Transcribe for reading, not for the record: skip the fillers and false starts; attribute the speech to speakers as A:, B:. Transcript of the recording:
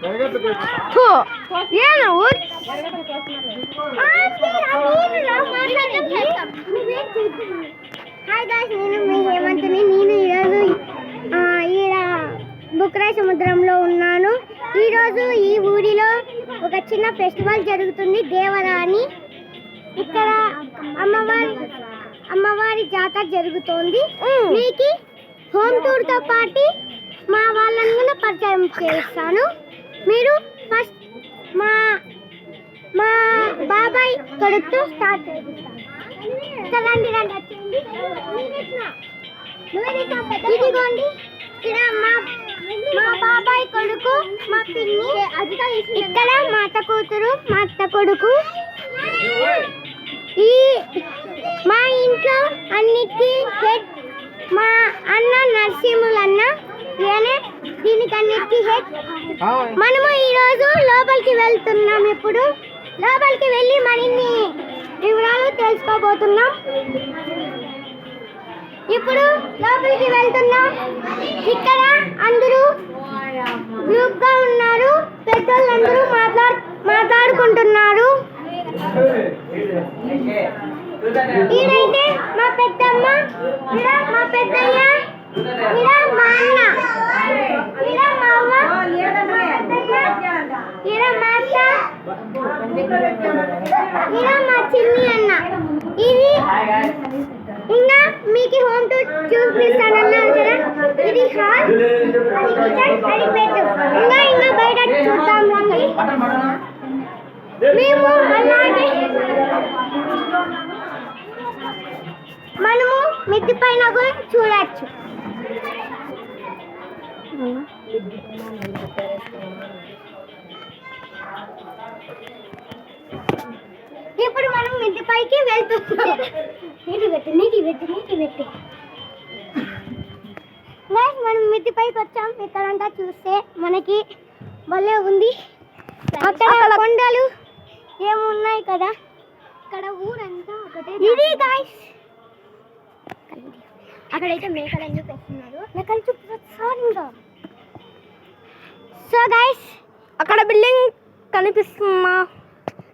A: Hi guys, నేను మీ హేమంత్ని. నేను ఈరోజు ఈడ బుక్రాయ్ సముద్రంలో ఉన్నాను. ఈరోజు ఈ ఊరిలో ఒక చిన్న ఫెస్టివల్ జరుగుతుంది, దేవరాని. ఇక్కడ అమ్మవారి జాతర జరుగుతోంది. మీకు హోమ్ టూర్తో పాటు మా వాళ్ళని కూడా పరిచయం చేస్తాను. మీరు ఫస్ట్ మా బాబాయ్ కొడుకుతో స్టార్ట్ చేస్తాను. ఇదిగోండి, ఇక్కడ మా బాబాయ్ కొడుకు, మా పిన్ని, ఇక్కడ మా అత్త కూతురు, మా అత్త కొడుకు. మా ఇంట్లో అన్నిటికీ హెడ్ మా అన్న నరసింహులన్న. దీనికి అన్నిటికీ హెడ్. మనము ఈరోజు లోపలికి వెళ్తున్నాం. ఇప్పుడు లోపలికి వెళ్ళి మరిన్ని వివరాలు తెలుసుకోబోతున్నాం. ఇప్పుడు లోపలికి వెళ్తున్నాం. ఇక్కడ అందరూ గ్రూప్ గా ఉన్నారు. పెద్దోళ్ళందరూ మాట్లాడుకుంటున్నారు. ఈడైతే మా పెద్దమ్మ, ఈడ మా పెద్దయ్య, ఈడ మా అన్న, ఈడ మా అవ్వ, ఈడ మా అత్త, ఈడ మా చిన్ని అన్న. ఇది ఇంకా మీకు హోమ్ టూర్ చూపిస్తానన్నారు కదా. ఇది హాల్, అది కిచెన్, అది బెడ్. ఇంకా బయట చూద్దాం రండి. మేము అలాగే మనము మిద్ది పైన కూడా చూడచ్చు. ఇప్పుడు మనం మిద్ది పైకి వెళ్తున్నాం. నీటి పెట్టి మనం మిద్ది పైకి వచ్చాం. ఇక్కడంతా చూస్తే మనకి భలే ఉంది. అక్కడ కొండలు ఏమున్నాయి కదా. ఇక్కడ ఊరంతా ఒకటే. ఇది గాయ్స్, అక్కడైతే మేకలు పెట్టున్నారు. మేకలు చూపిస్తా. సో గాయ్స్, అక్కడ బిల్డింగ్ కనిపిస్తుందా?